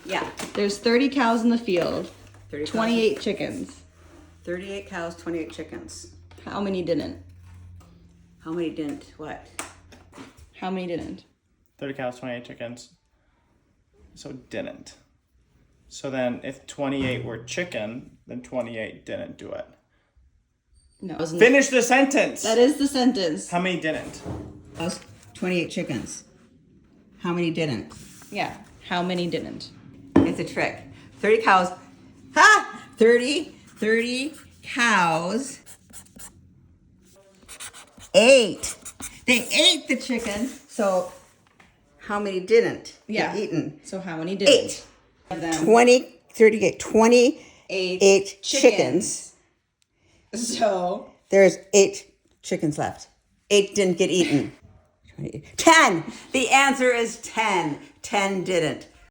Yeah. There's 30 cows in the field. 30 28 chickens. 38 cows, 28 chickens. How many didn't? How many didn't what? How many didn't? 30 cows, 28 chickens. So didn't. So then if 28 were chicken, then 28 didn't do it. No. Finish the sentence. That is the sentence. How many didn't? 28 chickens. How many didn't? Yeah. How many didn't? It's a trick. 30 cows. Ha! 30 cows. 8. They ate the chicken. So how many didn't get eaten? So how many didn't? 8. Of them. 28 8 chickens. So There's 8 chickens left. 8 didn't get eaten. 10. The answer is 10. 10 didn't.